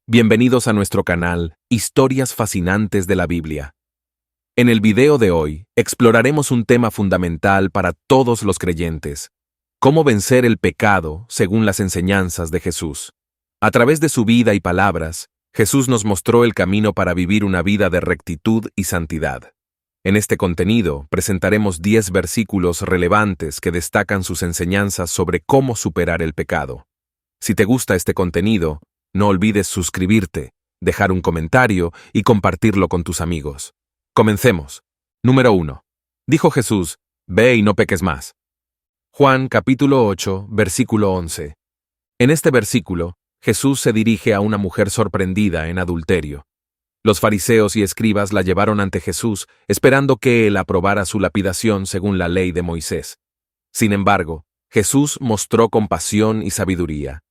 Bienvenidos a nuestro canal, Historias Fascinantes de la Biblia. En el video de hoy, exploraremos un tema fundamental para todos los creyentes: cómo vencer el pecado según las enseñanzas de Jesús. A través de su vida y palabras, Jesús nos mostró el camino para vivir una vida de rectitud y santidad. En este contenido, presentaremos 10 versículos relevantes que destacan sus enseñanzas sobre cómo superar el pecado. Si te gusta este contenido, no olvides suscribirte, dejar un comentario y compartirlo con tus amigos. Comencemos. Número 1. Dijo Jesús: ve y no peques más. Juan capítulo 8, versículo 11. En este versículo, Jesús se dirige a una mujer sorprendida en adulterio. Los fariseos y escribas la llevaron ante Jesús, esperando que él aprobara su lapidación según la ley de Moisés. Sin embargo, Jesús mostró compasión y sabiduría.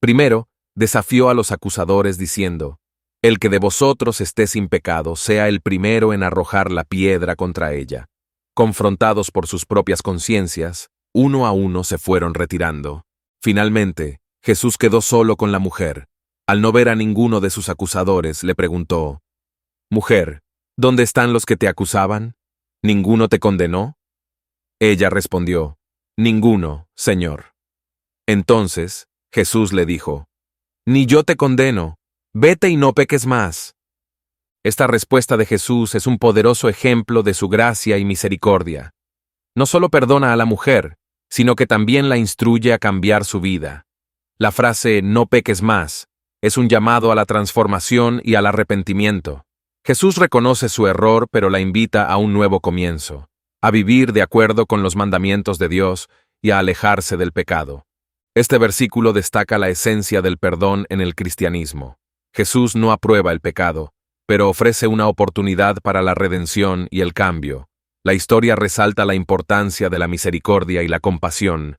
Primero, desafió a los acusadores diciendo: el que de vosotros esté sin pecado sea el primero en arrojar la piedra contra ella. Confrontados por sus propias conciencias, uno a uno se fueron retirando. Finalmente, Jesús quedó solo con la mujer. Al no ver a ninguno de sus acusadores, le preguntó: Mujer, ¿dónde están los que te acusaban? ¿Ninguno te condenó? Ella respondió: Ninguno, Señor. Entonces, Jesús le dijo: Ni yo te condeno, vete y no peques más. Esta respuesta de Jesús es un poderoso ejemplo de su gracia y misericordia. No solo perdona a la mujer, sino que también la instruye a cambiar su vida. La frase «no peques más» es un llamado a la transformación y al arrepentimiento. Jesús reconoce su error, pero la invita a un nuevo comienzo, a vivir de acuerdo con los mandamientos de Dios y a alejarse del pecado. Este versículo destaca la esencia del perdón en el cristianismo. Jesús no aprueba el pecado, pero ofrece una oportunidad para la redención y el cambio. La historia resalta la importancia de la misericordia y la compasión,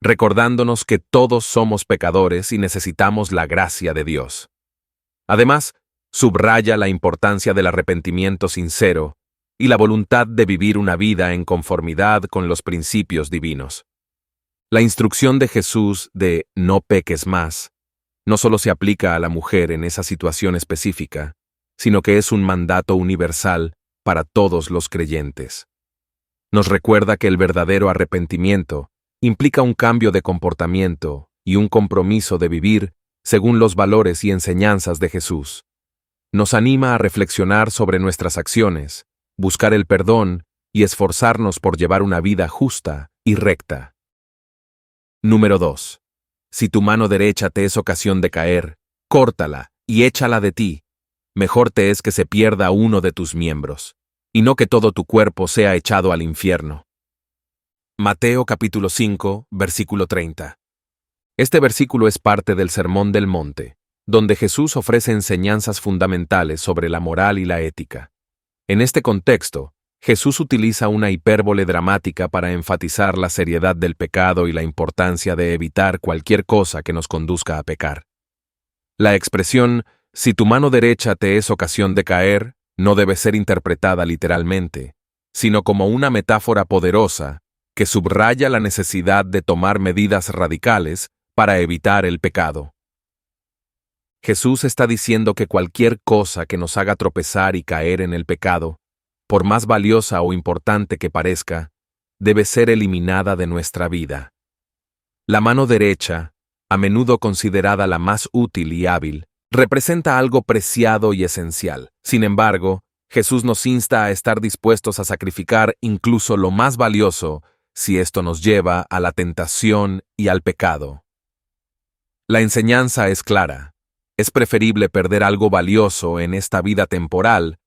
recordándonos que todos somos pecadores y necesitamos la gracia de Dios. Además, subraya la importancia del arrepentimiento sincero y la voluntad de vivir una vida en conformidad con los principios divinos. La instrucción de Jesús de «no peques más» no solo se aplica a la mujer en esa situación específica, sino que es un mandato universal para todos los creyentes. Nos recuerda que el verdadero arrepentimiento implica un cambio de comportamiento y un compromiso de vivir según los valores y enseñanzas de Jesús. Nos anima a reflexionar sobre nuestras acciones, buscar el perdón y esforzarnos por llevar una vida justa y recta. Número 2. Si tu mano derecha te es ocasión de caer, córtala y échala de ti. Mejor te es que se pierda uno de tus miembros, y no que todo tu cuerpo sea echado al infierno. Mateo capítulo 5, versículo 30. Este versículo es parte del Sermón del Monte, donde Jesús ofrece enseñanzas fundamentales sobre la moral y la ética. En este contexto, Jesús utiliza una hipérbole dramática para enfatizar la seriedad del pecado y la importancia de evitar cualquier cosa que nos conduzca a pecar. La expresión «si tu mano derecha te es ocasión de caer» no debe ser interpretada literalmente, sino como una metáfora poderosa que subraya la necesidad de tomar medidas radicales para evitar el pecado. Jesús está diciendo que cualquier cosa que nos haga tropezar y caer en el pecado, por más valiosa o importante que parezca, debe ser eliminada de nuestra vida. La mano derecha, a menudo considerada la más útil y hábil, representa algo preciado y esencial. Sin embargo, Jesús nos insta a estar dispuestos a sacrificar incluso lo más valioso si esto nos lleva a la tentación y al pecado. La enseñanza es clara. Es preferible perder algo valioso en esta vida temporal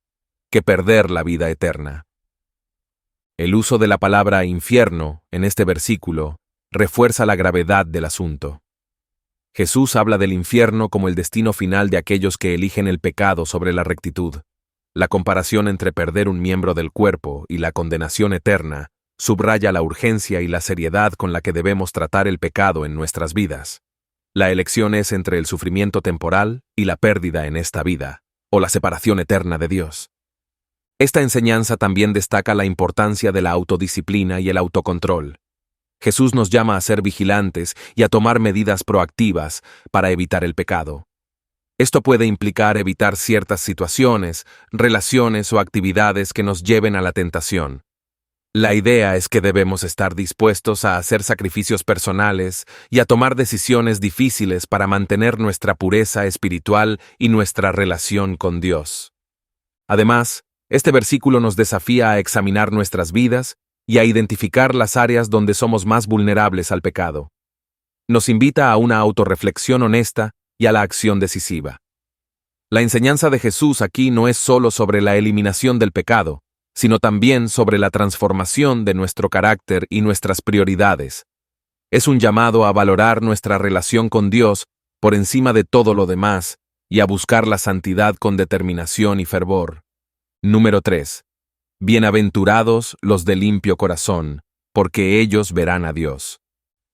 que perder la vida eterna. El uso de la palabra infierno en este versículo refuerza la gravedad del asunto. Jesús habla del infierno como el destino final de aquellos que eligen el pecado sobre la rectitud. La comparación entre perder un miembro del cuerpo y la condenación eterna subraya la urgencia y la seriedad con la que debemos tratar el pecado en nuestras vidas. La elección es entre el sufrimiento temporal y la pérdida en esta vida, o la separación eterna de Dios. Esta enseñanza también destaca la importancia de la autodisciplina y el autocontrol. Jesús nos llama a ser vigilantes y a tomar medidas proactivas para evitar el pecado. Esto puede implicar evitar ciertas situaciones, relaciones o actividades que nos lleven a la tentación. La idea es que debemos estar dispuestos a hacer sacrificios personales y a tomar decisiones difíciles para mantener nuestra pureza espiritual y nuestra relación con Dios. Además, este versículo nos desafía a examinar nuestras vidas y a identificar las áreas donde somos más vulnerables al pecado. Nos invita a una autorreflexión honesta y a la acción decisiva. La enseñanza de Jesús aquí no es solo sobre la eliminación del pecado, sino también sobre la transformación de nuestro carácter y nuestras prioridades. Es un llamado a valorar nuestra relación con Dios por encima de todo lo demás y a buscar la santidad con determinación y fervor. Número 3. Bienaventurados los de limpio corazón, porque ellos verán a Dios.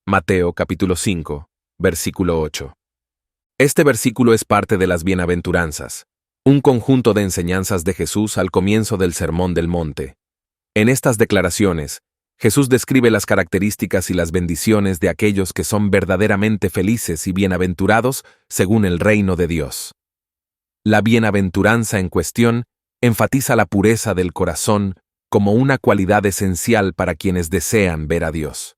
Mateo capítulo 5, versículo 8. Este versículo es parte de las bienaventuranzas, un conjunto de enseñanzas de Jesús al comienzo del Sermón del Monte. En estas declaraciones, Jesús describe las características y las bendiciones de aquellos que son verdaderamente felices y bienaventurados según el reino de Dios. La bienaventuranza en cuestión enfatiza la pureza del corazón como una cualidad esencial para quienes desean ver a Dios.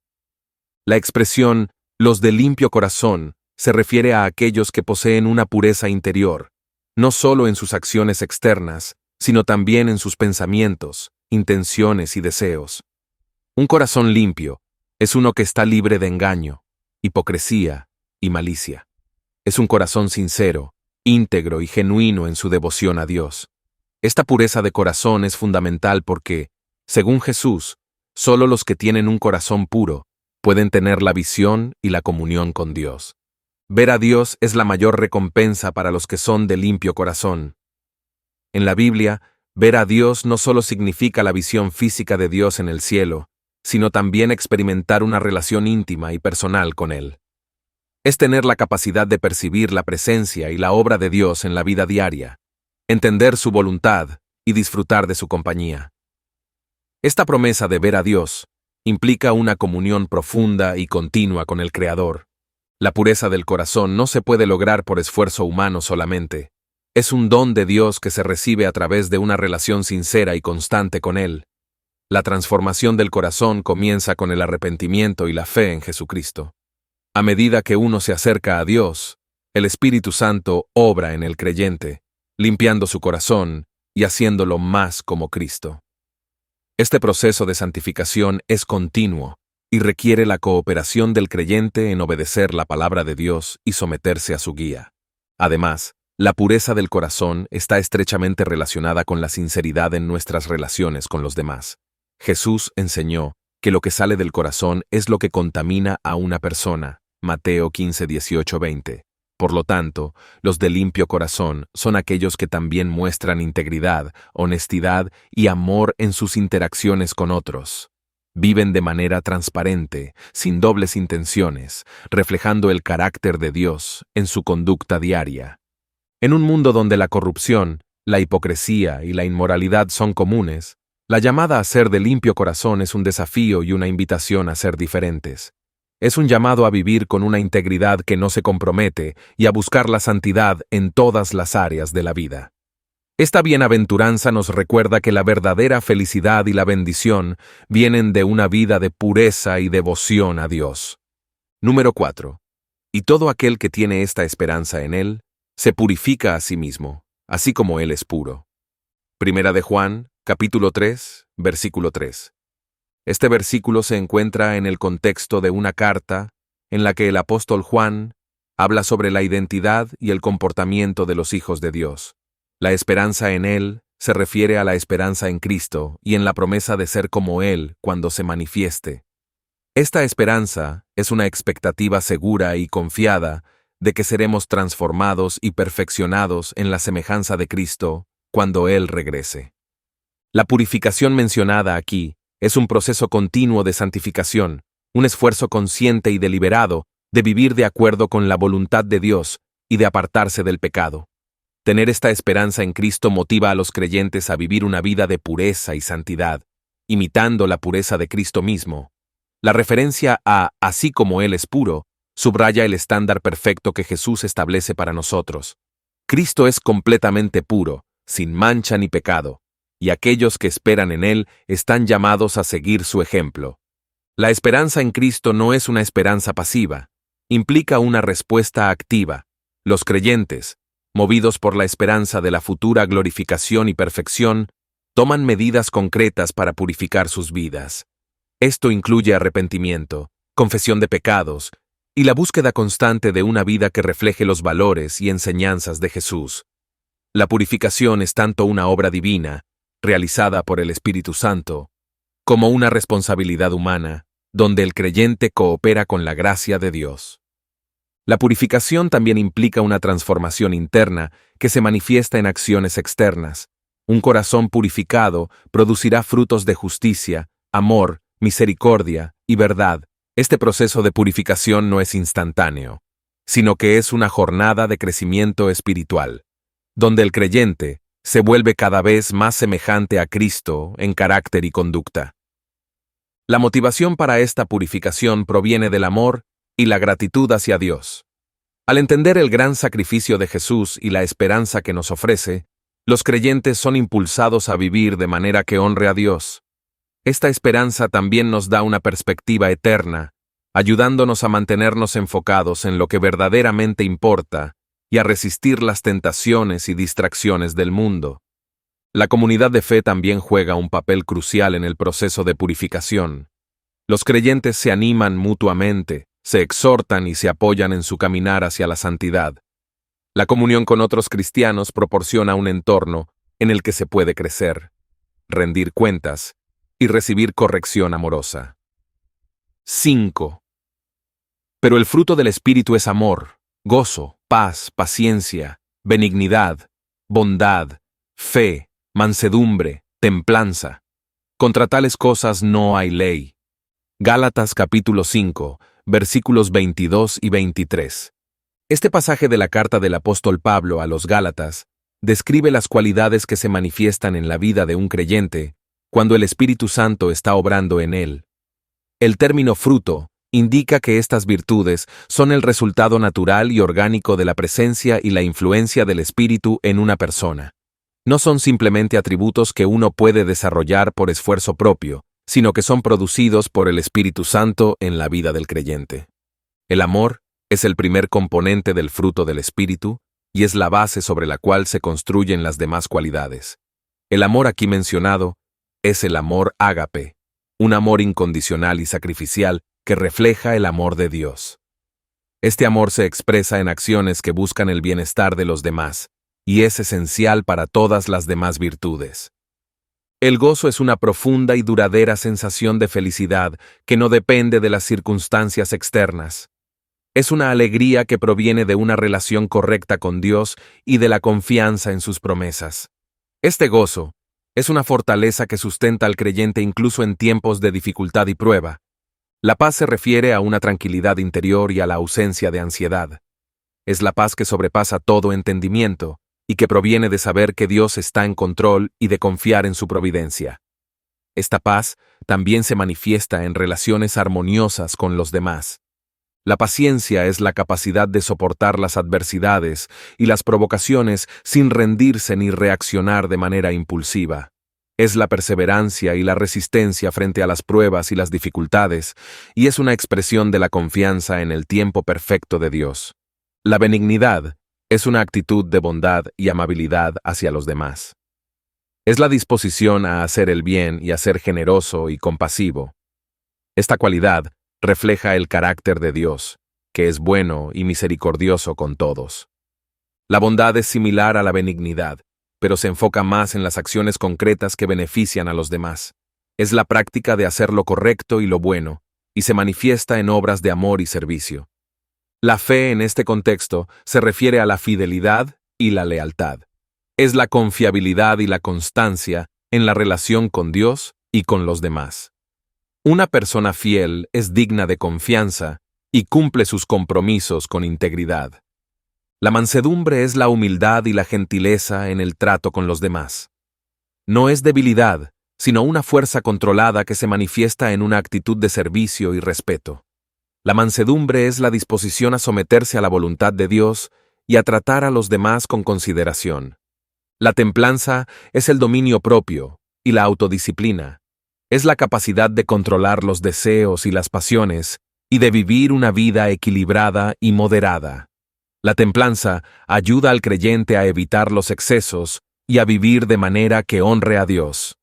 La expresión «los de limpio corazón» se refiere a aquellos que poseen una pureza interior, no solo en sus acciones externas, sino también en sus pensamientos, intenciones y deseos. Un corazón limpio es uno que está libre de engaño, hipocresía y malicia. Es un corazón sincero, íntegro y genuino en su devoción a Dios. Esta pureza de corazón es fundamental porque, según Jesús, solo los que tienen un corazón puro pueden tener la visión y la comunión con Dios. Ver a Dios es la mayor recompensa para los que son de limpio corazón. En la Biblia, ver a Dios no solo significa la visión física de Dios en el cielo, sino también experimentar una relación íntima y personal con Él. Es tener la capacidad de percibir la presencia y la obra de Dios en la vida diaria, entender su voluntad y disfrutar de su compañía. Esta promesa de ver a Dios implica una comunión profunda y continua con el Creador. La pureza del corazón no se puede lograr por esfuerzo humano solamente. Es un don de Dios que se recibe a través de una relación sincera y constante con Él. La transformación del corazón comienza con el arrepentimiento y la fe en Jesucristo. A medida que uno se acerca a Dios, el Espíritu Santo obra en el creyente, limpiando su corazón y haciéndolo más como Cristo. Este proceso de santificación es continuo y requiere la cooperación del creyente en obedecer la palabra de Dios y someterse a su guía. Además, la pureza del corazón está estrechamente relacionada con la sinceridad en nuestras relaciones con los demás. Jesús enseñó que lo que sale del corazón es lo que contamina a una persona. Mateo 15, 18, 20. Por lo tanto, los de limpio corazón son aquellos que también muestran integridad, honestidad y amor en sus interacciones con otros. Viven de manera transparente, sin dobles intenciones, reflejando el carácter de Dios en su conducta diaria. En un mundo donde la corrupción, la hipocresía y la inmoralidad son comunes, la llamada a ser de limpio corazón es un desafío y una invitación a ser diferentes. Es un llamado a vivir con una integridad que no se compromete y a buscar la santidad en todas las áreas de la vida. Esta bienaventuranza nos recuerda que la verdadera felicidad y la bendición vienen de una vida de pureza y devoción a Dios. Número 4. Y todo aquel que tiene esta esperanza en Él, se purifica a sí mismo, así como Él es puro. Primera de Juan, capítulo 3, versículo 3. Este versículo se encuentra en el contexto de una carta en la que el apóstol Juan habla sobre la identidad y el comportamiento de los hijos de Dios. La esperanza en Él se refiere a la esperanza en Cristo y en la promesa de ser como Él cuando se manifieste. Esta esperanza es una expectativa segura y confiada de que seremos transformados y perfeccionados en la semejanza de Cristo cuando Él regrese. La purificación mencionada aquí es un proceso continuo de santificación, un esfuerzo consciente y deliberado de vivir de acuerdo con la voluntad de Dios y de apartarse del pecado. Tener esta esperanza en Cristo motiva a los creyentes a vivir una vida de pureza y santidad, imitando la pureza de Cristo mismo. La referencia a «así como Él es puro» subraya el estándar perfecto que Jesús establece para nosotros. Cristo es completamente puro, sin mancha ni pecado, y aquellos que esperan en Él están llamados a seguir su ejemplo. La esperanza en Cristo no es una esperanza pasiva, implica una respuesta activa. Los creyentes, movidos por la esperanza de la futura glorificación y perfección, toman medidas concretas para purificar sus vidas. Esto incluye arrepentimiento, confesión de pecados, y la búsqueda constante de una vida que refleje los valores y enseñanzas de Jesús. La purificación es tanto una obra divina, realizada por el Espíritu Santo, como una responsabilidad humana, donde el creyente coopera con la gracia de Dios. La purificación también implica una transformación interna que se manifiesta en acciones externas. Un corazón purificado producirá frutos de justicia, amor, misericordia y verdad. Este proceso de purificación no es instantáneo, sino que es una jornada de crecimiento espiritual, donde el creyente se vuelve cada vez más semejante a Cristo en carácter y conducta. La motivación para esta purificación proviene del amor y la gratitud hacia Dios. Al entender el gran sacrificio de Jesús y la esperanza que nos ofrece, los creyentes son impulsados a vivir de manera que honre a Dios. Esta esperanza también nos da una perspectiva eterna, ayudándonos a mantenernos enfocados en lo que verdaderamente importa y a resistir las tentaciones y distracciones del mundo. La comunidad de fe también juega un papel crucial en el proceso de purificación. Los creyentes se animan mutuamente, se exhortan y se apoyan en su caminar hacia la santidad. La comunión con otros cristianos proporciona un entorno en el que se puede crecer, rendir cuentas y recibir corrección amorosa. 5. Pero el fruto del Espíritu es amor, gozo, paz, paciencia, benignidad, bondad, fe, mansedumbre, templanza. Contra tales cosas no hay ley. Gálatas capítulo 5, versículos 22 y 23. Este pasaje de la carta del apóstol Pablo a los Gálatas describe las cualidades que se manifiestan en la vida de un creyente cuando el Espíritu Santo está obrando en él. El término fruto indica que estas virtudes son el resultado natural y orgánico de la presencia y la influencia del Espíritu en una persona. No son simplemente atributos que uno puede desarrollar por esfuerzo propio, sino que son producidos por el Espíritu Santo en la vida del creyente. El amor es el primer componente del fruto del Espíritu y es la base sobre la cual se construyen las demás cualidades. El amor aquí mencionado es el amor ágape, un amor incondicional y sacrificial que refleja el amor de Dios. Este amor se expresa en acciones que buscan el bienestar de los demás y es esencial para todas las demás virtudes. El gozo es una profunda y duradera sensación de felicidad que no depende de las circunstancias externas. Es una alegría que proviene de una relación correcta con Dios y de la confianza en sus promesas. Este gozo es una fortaleza que sustenta al creyente incluso en tiempos de dificultad y prueba. La paz se refiere a una tranquilidad interior y a la ausencia de ansiedad. Es la paz que sobrepasa todo entendimiento y que proviene de saber que Dios está en control y de confiar en su providencia. Esta paz también se manifiesta en relaciones armoniosas con los demás. La paciencia es la capacidad de soportar las adversidades y las provocaciones sin rendirse ni reaccionar de manera impulsiva. Es la perseverancia y la resistencia frente a las pruebas y las dificultades, y es una expresión de la confianza en el tiempo perfecto de Dios. La benignidad es una actitud de bondad y amabilidad hacia los demás. Es la disposición a hacer el bien y a ser generoso y compasivo. Esta cualidad refleja el carácter de Dios, que es bueno y misericordioso con todos. La bondad es similar a la benignidad, pero se enfoca más en las acciones concretas que benefician a los demás. Es la práctica de hacer lo correcto y lo bueno, y se manifiesta en obras de amor y servicio. La fe en este contexto se refiere a la fidelidad y la lealtad. Es la confiabilidad y la constancia en la relación con Dios y con los demás. Una persona fiel es digna de confianza y cumple sus compromisos con integridad. La mansedumbre es la humildad y la gentileza en el trato con los demás. No es debilidad, sino una fuerza controlada que se manifiesta en una actitud de servicio y respeto. La mansedumbre es la disposición a someterse a la voluntad de Dios y a tratar a los demás con consideración. La templanza es el dominio propio y la autodisciplina. Es la capacidad de controlar los deseos y las pasiones y de vivir una vida equilibrada y moderada. La templanza ayuda al creyente a evitar los excesos y a vivir de manera que honre a Dios.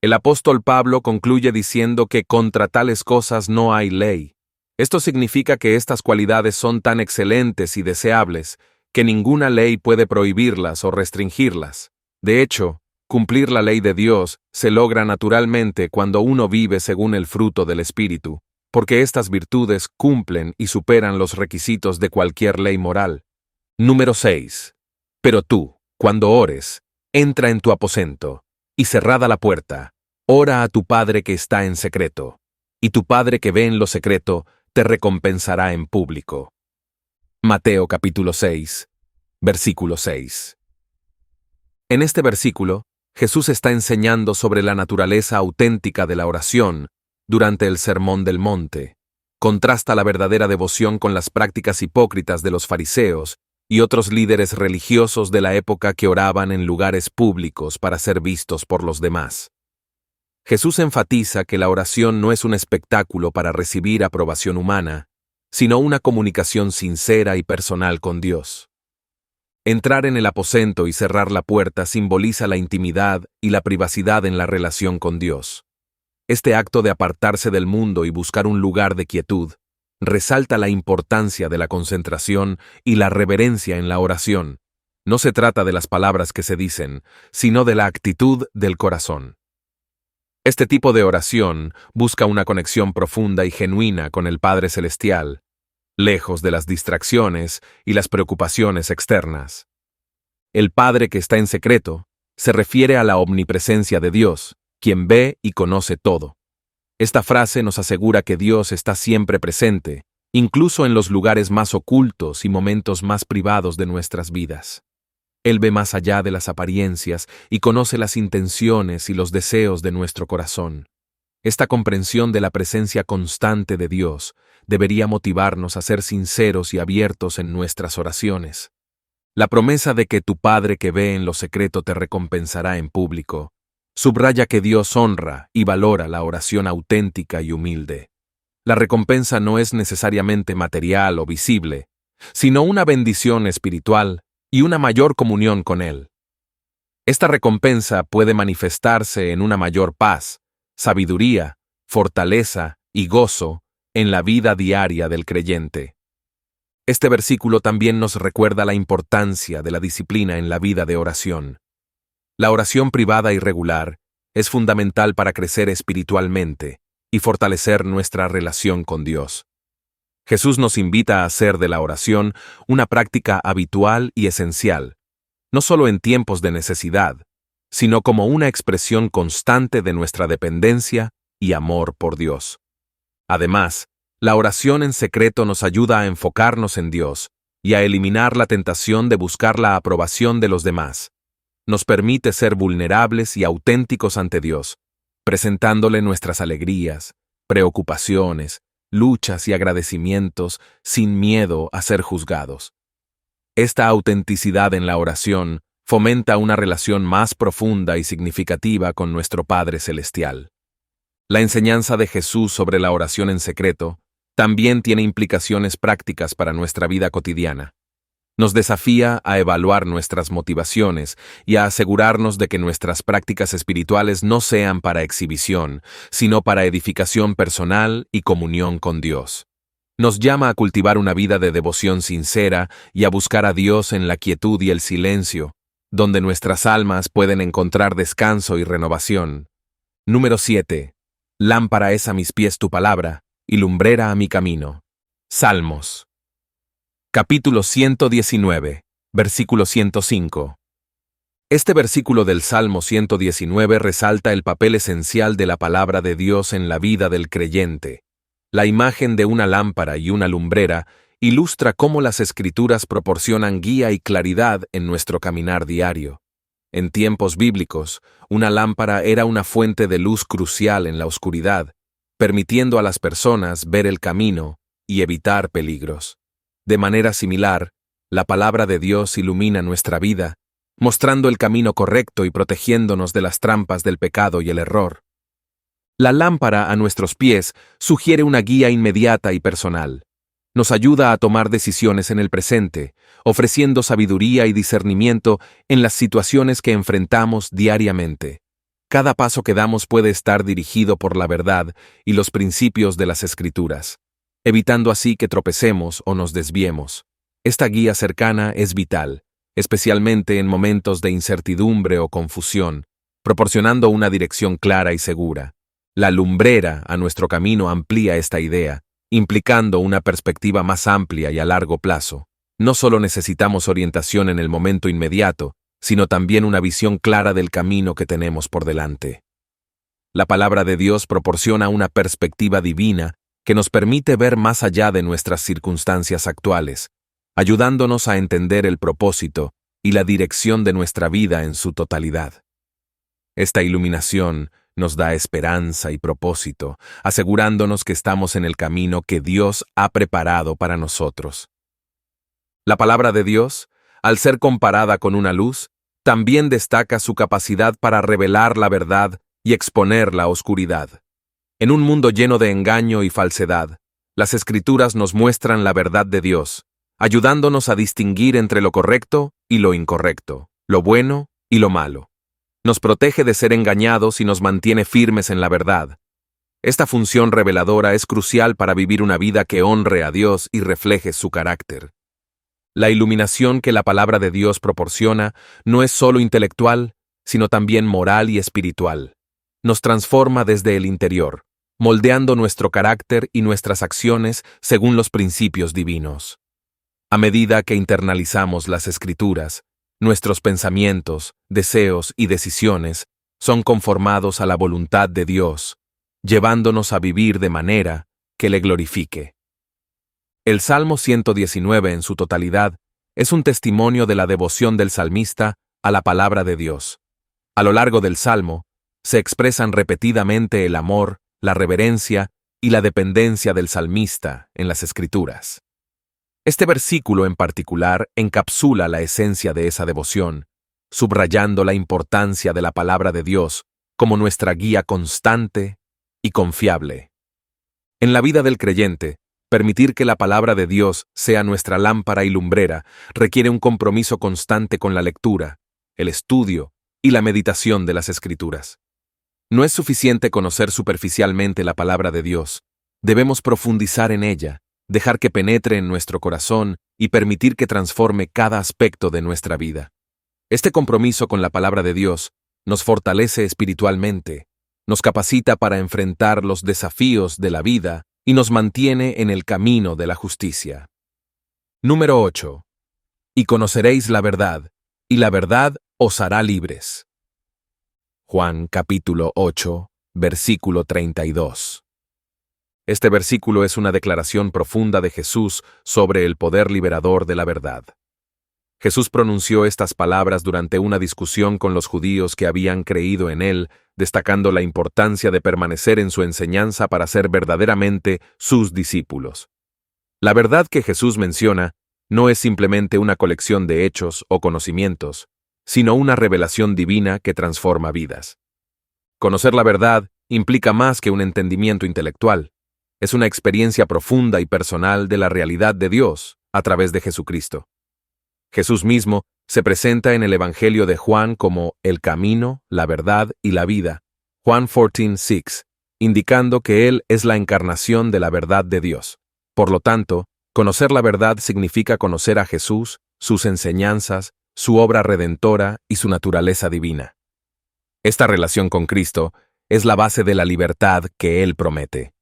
El apóstol Pablo concluye diciendo que contra tales cosas no hay ley. Esto significa que estas cualidades son tan excelentes y deseables que ninguna ley puede prohibirlas o restringirlas. De hecho, cumplir la ley de Dios se logra naturalmente cuando uno vive según el fruto del Espíritu, porque estas virtudes cumplen y superan los requisitos de cualquier ley moral. Número 6. Pero tú, cuando ores, entra en tu aposento, y cerrada la puerta, ora a tu Padre que está en secreto, y tu Padre que ve en lo secreto te recompensará en público. Mateo capítulo 6, versículo 6. En este versículo, Jesús está enseñando sobre la naturaleza auténtica de la oración durante el Sermón del Monte. Contrasta la verdadera devoción con las prácticas hipócritas de los fariseos y otros líderes religiosos de la época que oraban en lugares públicos para ser vistos por los demás. Jesús enfatiza que la oración no es un espectáculo para recibir aprobación humana, sino una comunicación sincera y personal con Dios. Entrar en el aposento y cerrar la puerta simboliza la intimidad y la privacidad en la relación con Dios. Este acto de apartarse del mundo y buscar un lugar de quietud resalta la importancia de la concentración y la reverencia en la oración. No se trata de las palabras que se dicen, sino de la actitud del corazón. Este tipo de oración busca una conexión profunda y genuina con el Padre Celestial, lejos de las distracciones y las preocupaciones externas. El Padre que está en secreto se refiere a la omnipresencia de Dios, quien ve y conoce todo. Esta frase nos asegura que Dios está siempre presente, incluso en los lugares más ocultos y momentos más privados de nuestras vidas. Él ve más allá de las apariencias y conoce las intenciones y los deseos de nuestro corazón. Esta comprensión de la presencia constante de Dios debería motivarnos a ser sinceros y abiertos en nuestras oraciones. La promesa de que tu Padre que ve en lo secreto te recompensará en público subraya que Dios honra y valora la oración auténtica y humilde. La recompensa no es necesariamente material o visible, sino una bendición espiritual y una mayor comunión con Él. Esta recompensa puede manifestarse en una mayor paz, sabiduría, fortaleza y gozo en la vida diaria del creyente. Este versículo también nos recuerda la importancia de la disciplina en la vida de oración. La oración privada y regular es fundamental para crecer espiritualmente y fortalecer nuestra relación con Dios. Jesús nos invita a hacer de la oración una práctica habitual y esencial, no solo en tiempos de necesidad, sino como una expresión constante de nuestra dependencia y amor por Dios. Además, la oración en secreto nos ayuda a enfocarnos en Dios y a eliminar la tentación de buscar la aprobación de los demás. Nos permite ser vulnerables y auténticos ante Dios, presentándole nuestras alegrías, preocupaciones, luchas y agradecimientos sin miedo a ser juzgados. Esta autenticidad en la oración fomenta una relación más profunda y significativa con nuestro Padre Celestial. La enseñanza de Jesús sobre la oración en secreto también tiene implicaciones prácticas para nuestra vida cotidiana. Nos desafía a evaluar nuestras motivaciones y a asegurarnos de que nuestras prácticas espirituales no sean para exhibición, sino para edificación personal y comunión con Dios. Nos llama a cultivar una vida de devoción sincera y a buscar a Dios en la quietud y el silencio, donde nuestras almas pueden encontrar descanso y renovación. Número 7. Lámpara es a mis pies tu palabra, y lumbrera a mi camino. Salmos. Capítulo 119, versículo 105. Este versículo del Salmo 119 resalta el papel esencial de la palabra de Dios en la vida del creyente. La imagen de una lámpara y una lumbrera ilustra cómo las Escrituras proporcionan guía y claridad en nuestro caminar diario. En tiempos bíblicos, una lámpara era una fuente de luz crucial en la oscuridad, permitiendo a las personas ver el camino y evitar peligros. De manera similar, La palabra de Dios ilumina nuestra vida, mostrando el camino correcto y protegiéndonos de las trampas del pecado y el error. La lámpara a nuestros pies sugiere una guía inmediata y personal. Nos ayuda a tomar decisiones en el presente, ofreciendo sabiduría y discernimiento en las situaciones que enfrentamos diariamente. Cada paso que damos puede estar dirigido por la verdad y los principios de las Escrituras, evitando así que tropecemos o nos desviemos. Esta guía cercana es vital, especialmente en momentos de incertidumbre o confusión, proporcionando una dirección clara y segura. La lumbrera a nuestro camino amplía esta idea, implicando una perspectiva más amplia y a largo plazo. No solo necesitamos orientación en el momento inmediato, sino también una visión clara del camino que tenemos por delante. La palabra de Dios proporciona una perspectiva divina que nos permite ver más allá de nuestras circunstancias actuales, ayudándonos a entender el propósito y la dirección de nuestra vida en su totalidad. Esta iluminación nos da esperanza y propósito, asegurándonos que estamos en el camino que Dios ha preparado para nosotros. La palabra de Dios, al ser comparada con una luz, también destaca su capacidad para revelar la verdad y exponer la oscuridad. En un mundo lleno de engaño y falsedad, las Escrituras nos muestran la verdad de Dios, ayudándonos a distinguir entre lo correcto y lo incorrecto, lo bueno y lo malo. Nos protege de ser engañados y nos mantiene firmes en la verdad. Esta función reveladora es crucial para vivir una vida que honre a Dios y refleje su carácter. La iluminación que la palabra de Dios proporciona no es solo intelectual, sino también moral y espiritual. Nos transforma desde el interior, moldeando nuestro carácter y nuestras acciones según los principios divinos. A medida que internalizamos las Escrituras, nuestros pensamientos, deseos y decisiones son conformados a la voluntad de Dios, llevándonos a vivir de manera que le glorifique. El Salmo 119 en su totalidad es un testimonio de la devoción del salmista a la palabra de Dios. A lo largo del Salmo, se expresan repetidamente el amor, la reverencia y la dependencia del salmista en las Escrituras. Este versículo en particular encapsula la esencia de esa devoción, subrayando la importancia de la palabra de Dios como nuestra guía constante y confiable. En la vida del creyente, permitir que la palabra de Dios sea nuestra lámpara y lumbrera requiere un compromiso constante con la lectura, el estudio y la meditación de las Escrituras. No es suficiente conocer superficialmente la palabra de Dios, debemos profundizar en ella, dejar que penetre en nuestro corazón y permitir que transforme cada aspecto de nuestra vida. Este compromiso con la palabra de Dios nos fortalece espiritualmente, nos capacita para enfrentar los desafíos de la vida y nos mantiene en el camino de la justicia. Número 8. Y conoceréis la verdad, y la verdad os hará libres. Juan capítulo 8, versículo 32. Este versículo es una declaración profunda de Jesús sobre el poder liberador de la verdad. Jesús pronunció estas palabras durante una discusión con los judíos que habían creído en él, destacando la importancia de permanecer en su enseñanza para ser verdaderamente sus discípulos. La verdad que Jesús menciona no es simplemente una colección de hechos o conocimientos, sino una revelación divina que transforma vidas. Conocer la verdad implica más que un entendimiento intelectual. Es una experiencia profunda y personal de la realidad de Dios a través de Jesucristo. Jesús mismo se presenta en el Evangelio de Juan como el camino, la verdad y la vida, Juan 14:6, indicando que Él es la encarnación de la verdad de Dios. Por lo tanto, conocer la verdad significa conocer a Jesús, sus enseñanzas, su obra redentora y su naturaleza divina. Esta relación con Cristo es la base de la libertad que Él promete.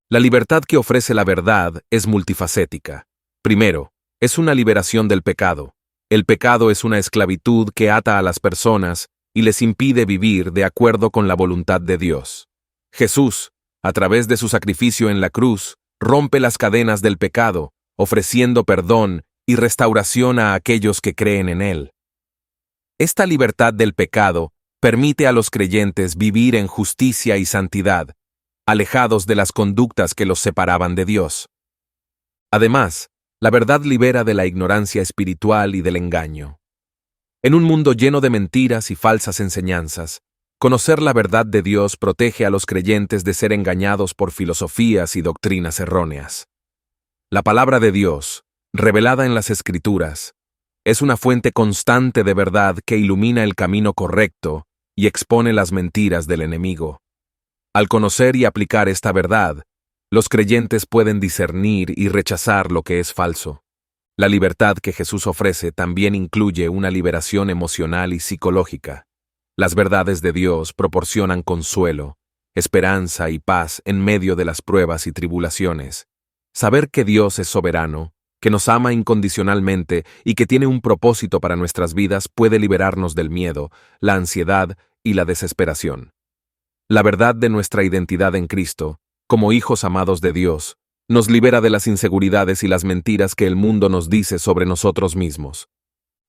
La libertad que ofrece la verdad es multifacética. Primero, es una liberación del pecado. El pecado es una esclavitud que ata a las personas y les impide vivir de acuerdo con la voluntad de Dios. Jesús, a través de su sacrificio en la cruz, rompe las cadenas del pecado, ofreciendo perdón y restauración a aquellos que creen en Él. Esta libertad del pecado permite a los creyentes vivir en justicia y santidad, alejados de las conductas que los separaban de Dios. Además, La verdad libera de la ignorancia espiritual y del engaño. En un mundo lleno de mentiras y falsas enseñanzas, conocer la verdad de Dios protege a los creyentes de ser engañados por filosofías y doctrinas erróneas. La palabra de Dios, revelada en las Escrituras, es una fuente constante de verdad que ilumina el camino correcto y expone las mentiras del enemigo. Al conocer y aplicar esta verdad, los creyentes pueden discernir y rechazar lo que es falso. La libertad que Jesús ofrece también incluye una liberación emocional y psicológica. Las verdades de Dios proporcionan consuelo, esperanza y paz en medio de las pruebas y tribulaciones. Saber que Dios es soberano, que nos ama incondicionalmente y que tiene un propósito para nuestras vidas puede liberarnos del miedo, la ansiedad y la desesperación. La verdad de nuestra identidad en Cristo, como hijos amados de Dios, nos libera de las inseguridades y las mentiras que el mundo nos dice sobre nosotros mismos.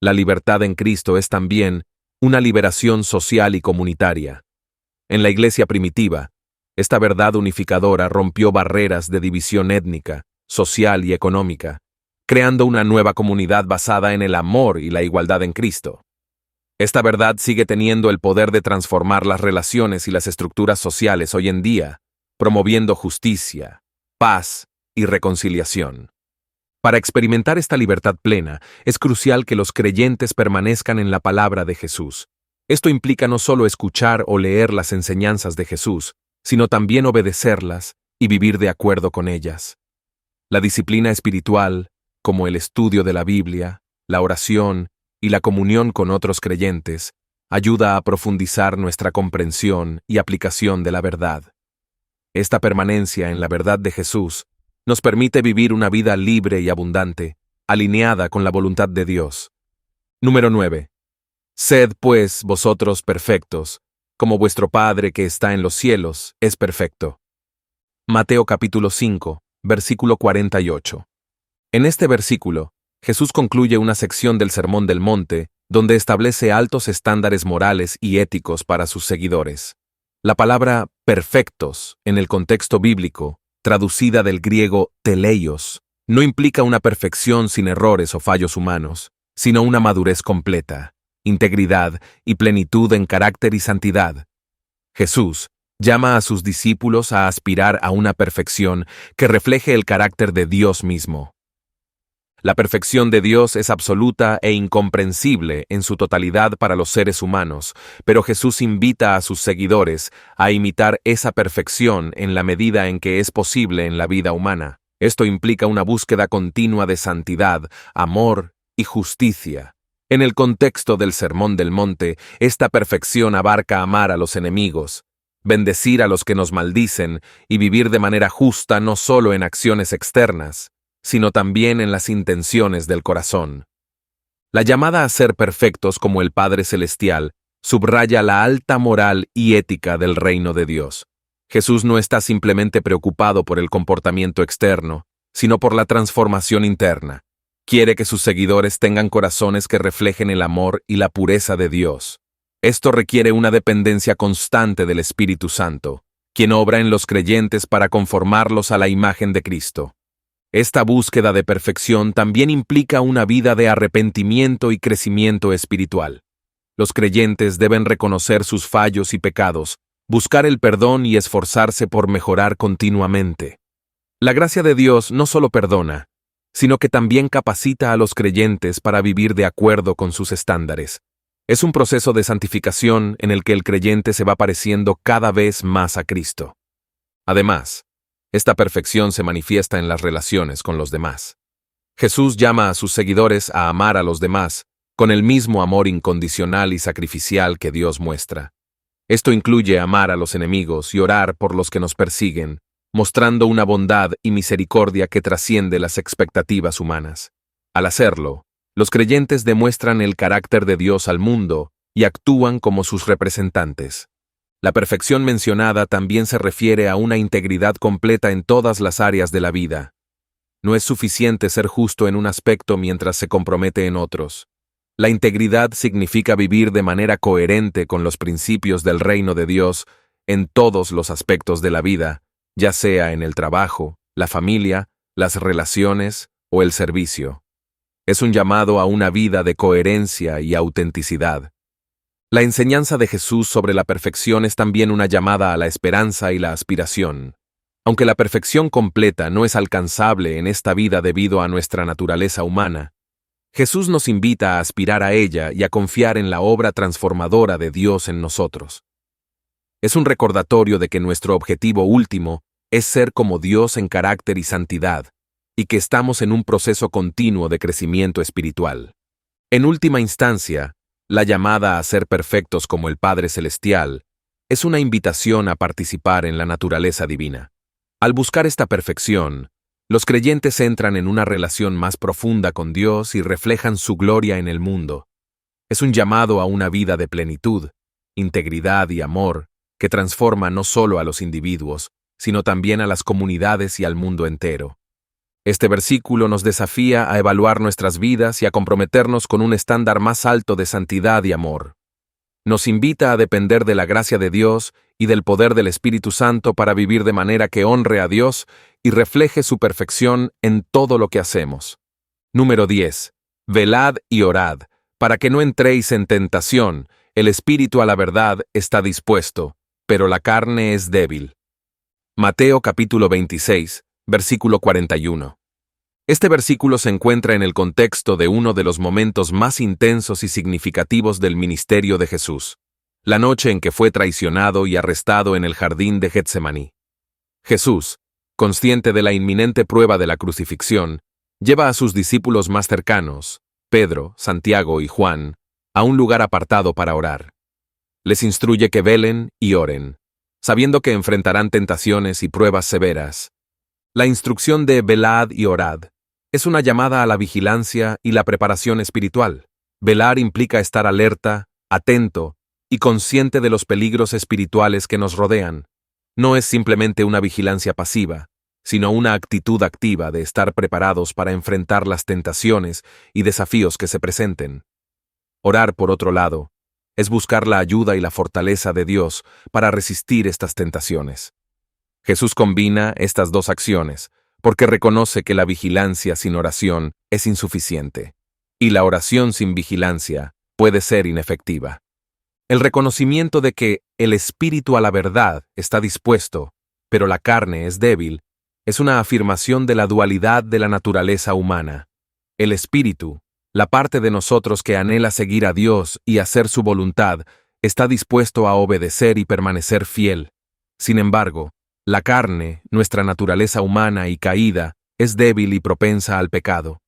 La libertad en Cristo es también una liberación social y comunitaria. En la iglesia primitiva, esta verdad unificadora rompió barreras de división étnica, social y económica, creando una nueva comunidad basada en el amor y la igualdad en Cristo. Esta verdad sigue teniendo el poder de transformar las relaciones y las estructuras sociales hoy en día, promoviendo justicia, paz y reconciliación. Para experimentar esta libertad plena, es crucial que los creyentes permanezcan en la palabra de Jesús. Esto implica no solo escuchar o leer las enseñanzas de Jesús, sino también obedecerlas y vivir de acuerdo con ellas. La disciplina espiritual, como el estudio de la Biblia, la oración y la comunión con otros creyentes, ayuda a profundizar nuestra comprensión y aplicación de la verdad. Esta permanencia en la verdad de Jesús nos permite vivir una vida libre y abundante, alineada con la voluntad de Dios. Número 9. Sed, pues, vosotros perfectos, como vuestro Padre que está en los cielos es perfecto. Mateo capítulo 5, versículo 48. En este versículo, Jesús concluye una sección del Sermón del Monte, donde establece altos estándares morales y éticos para sus seguidores. La palabra perfectos, en el contexto bíblico, traducida del griego teleios, no implica una perfección sin errores o fallos humanos, sino una madurez completa, integridad y plenitud en carácter y santidad. Jesús llama a sus discípulos a aspirar a una perfección que refleje el carácter de Dios mismo. La perfección de Dios es absoluta e incomprensible en su totalidad para los seres humanos, pero Jesús invita a sus seguidores a imitar esa perfección en la medida en que es posible en la vida humana. Esto implica una búsqueda continua de santidad, amor y justicia. En el contexto del Sermón del Monte, esta perfección abarca amar a los enemigos, bendecir a los que nos maldicen y vivir de manera justa no solo en acciones externas, sino también en las intenciones del corazón. La llamada a ser perfectos como el Padre Celestial subraya la alta moral y ética del reino de Dios. Jesús no está simplemente preocupado por el comportamiento externo, sino por la transformación interna. Quiere que sus seguidores tengan corazones que reflejen el amor y la pureza de Dios. Esto requiere una dependencia constante del Espíritu Santo, quien obra en los creyentes para conformarlos a la imagen de Cristo. Esta búsqueda de perfección también implica una vida de arrepentimiento y crecimiento espiritual. Los creyentes deben reconocer sus fallos y pecados, buscar el perdón y esforzarse por mejorar continuamente. La gracia de Dios no solo perdona, sino que también capacita a los creyentes para vivir de acuerdo con sus estándares. Es un proceso de santificación en el que el creyente se va pareciendo cada vez más a Cristo. Además, esta perfección se manifiesta en las relaciones con los demás. Jesús llama a sus seguidores a amar a los demás con el mismo amor incondicional y sacrificial que Dios muestra. Esto incluye amar a los enemigos y orar por los que nos persiguen, mostrando una bondad y misericordia que trasciende las expectativas humanas. Al hacerlo, los creyentes demuestran el carácter de Dios al mundo y actúan como sus representantes. La perfección mencionada también se refiere a una integridad completa en todas las áreas de la vida. No es suficiente ser justo en un aspecto mientras se compromete en otros. La integridad significa vivir de manera coherente con los principios del reino de Dios en todos los aspectos de la vida, ya sea en el trabajo, la familia, las relaciones o el servicio. Es un llamado a una vida de coherencia y autenticidad. La enseñanza de Jesús sobre la perfección es también una llamada a la esperanza y la aspiración. Aunque la perfección completa no es alcanzable en esta vida debido a nuestra naturaleza humana, Jesús nos invita a aspirar a ella y a confiar en la obra transformadora de Dios en nosotros. Es un recordatorio de que nuestro objetivo último es ser como Dios en carácter y santidad, y que estamos en un proceso continuo de crecimiento espiritual. En última instancia, la llamada a ser perfectos como el Padre Celestial es una invitación a participar en la naturaleza divina. Al buscar esta perfección, los creyentes entran en una relación más profunda con Dios y reflejan su gloria en el mundo. Es un llamado a una vida de plenitud, integridad y amor que transforma no solo a los individuos, sino también a las comunidades y al mundo entero. Este versículo nos desafía a evaluar nuestras vidas y a comprometernos con un estándar más alto de santidad y amor. Nos invita a depender de la gracia de Dios y del poder del Espíritu Santo para vivir de manera que honre a Dios y refleje su perfección en todo lo que hacemos. Número 10. Velad y orad, para que no entréis en tentación. El espíritu a la verdad está dispuesto, pero la carne es débil. Mateo capítulo 26, versículo 41. Este versículo se encuentra en el contexto de uno de los momentos más intensos y significativos del ministerio de Jesús, la noche en que fue traicionado y arrestado en el jardín de Getsemaní. Jesús, consciente de la inminente prueba de la crucifixión, lleva a sus discípulos más cercanos, Pedro, Santiago y Juan, a un lugar apartado para orar. Les instruye que velen y oren, sabiendo que enfrentarán tentaciones y pruebas severas. La instrucción de velad y orad es una llamada a la vigilancia y la preparación espiritual. Velar implica estar alerta, atento y consciente de los peligros espirituales que nos rodean. No es simplemente una vigilancia pasiva, sino una actitud activa de estar preparados para enfrentar las tentaciones y desafíos que se presenten. Orar, por otro lado, es buscar la ayuda y la fortaleza de Dios para resistir estas tentaciones. Jesús combina estas dos acciones porque reconoce que la vigilancia sin oración es insuficiente, y la oración sin vigilancia puede ser inefectiva. El reconocimiento de que el espíritu a la verdad está dispuesto, pero la carne es débil, es una afirmación de la dualidad de la naturaleza humana. El espíritu, la parte de nosotros que anhela seguir a Dios y hacer su voluntad, está dispuesto a obedecer y permanecer fiel. Sin embargo, la carne, nuestra naturaleza humana y caída, es débil y propensa al pecado.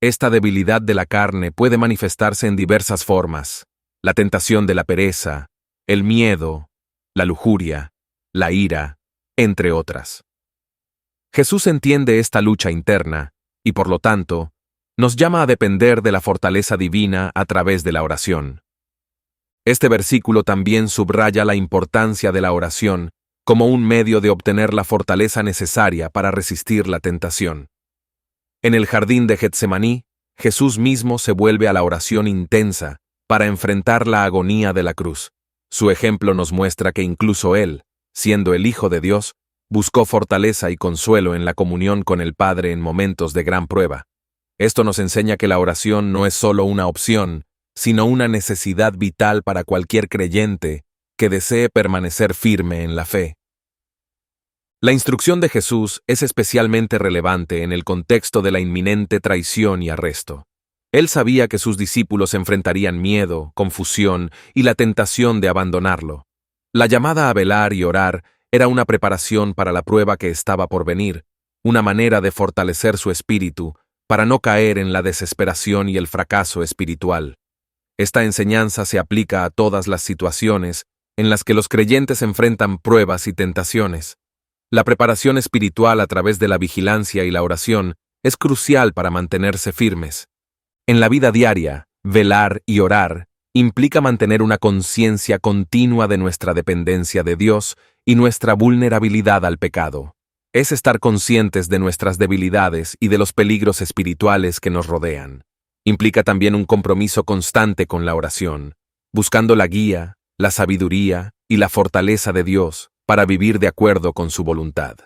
Esta debilidad de la carne puede manifestarse en diversas formas: la tentación de la pereza, el miedo, la lujuria, la ira, entre otras. Jesús entiende esta lucha interna y, por lo tanto, nos llama a depender de la fortaleza divina a través de la oración. Este versículo también subraya la importancia de la oración como un medio de obtener la fortaleza necesaria para resistir la tentación. En el jardín de Getsemaní, Jesús mismo se vuelve a la oración intensa para enfrentar la agonía de la cruz. Su ejemplo nos muestra que incluso Él, siendo el Hijo de Dios, buscó fortaleza y consuelo en la comunión con el Padre en momentos de gran prueba. Esto nos enseña que la oración no es solo una opción, sino una necesidad vital para cualquier creyente que desee permanecer firme en la fe. La instrucción de Jesús es especialmente relevante en el contexto de la inminente traición y arresto. Él sabía que sus discípulos enfrentarían miedo, confusión y la tentación de abandonarlo. La llamada a velar y orar era una preparación para la prueba que estaba por venir, una manera de fortalecer su espíritu para no caer en la desesperación y el fracaso espiritual. Esta enseñanza se aplica a todas las situaciones en las que los creyentes enfrentan pruebas y tentaciones. La preparación espiritual a través de la vigilancia y la oración es crucial para mantenerse firmes. En la vida diaria, velar y orar implica mantener una conciencia continua de nuestra dependencia de Dios y nuestra vulnerabilidad al pecado. Es estar conscientes de nuestras debilidades y de los peligros espirituales que nos rodean. Implica también un compromiso constante con la oración, buscando la guía, la sabiduría y la fortaleza de Dios para vivir de acuerdo con su voluntad.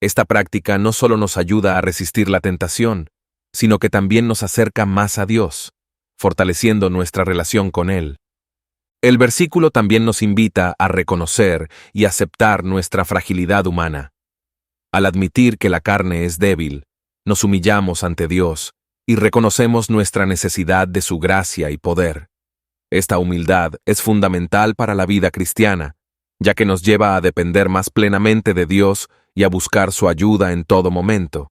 Esta práctica no solo nos ayuda a resistir la tentación, sino que también nos acerca más a Dios, fortaleciendo nuestra relación con Él. El versículo también nos invita a reconocer y aceptar nuestra fragilidad humana. Al admitir que la carne es débil, nos humillamos ante Dios y reconocemos nuestra necesidad de su gracia y poder. Esta humildad es fundamental para la vida cristiana, ya que nos lleva a depender más plenamente de Dios y a buscar su ayuda en todo momento.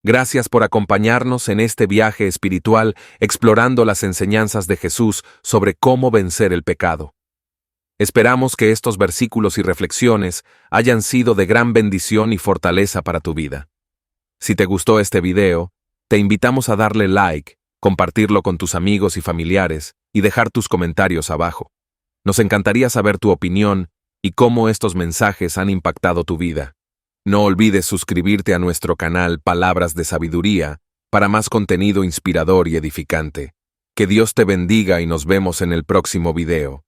Gracias por acompañarnos en este viaje espiritual explorando las enseñanzas de Jesús sobre cómo vencer el pecado. Esperamos que estos versículos y reflexiones hayan sido de gran bendición y fortaleza para tu vida. Si te gustó este video, te invitamos a darle like, compartirlo con tus amigos y familiares y dejar tus comentarios abajo. Nos encantaría saber tu opinión y cómo estos mensajes han impactado tu vida. No olvides suscribirte a nuestro canal Palabras de Sabiduría para más contenido inspirador y edificante. Que Dios te bendiga y nos vemos en el próximo video.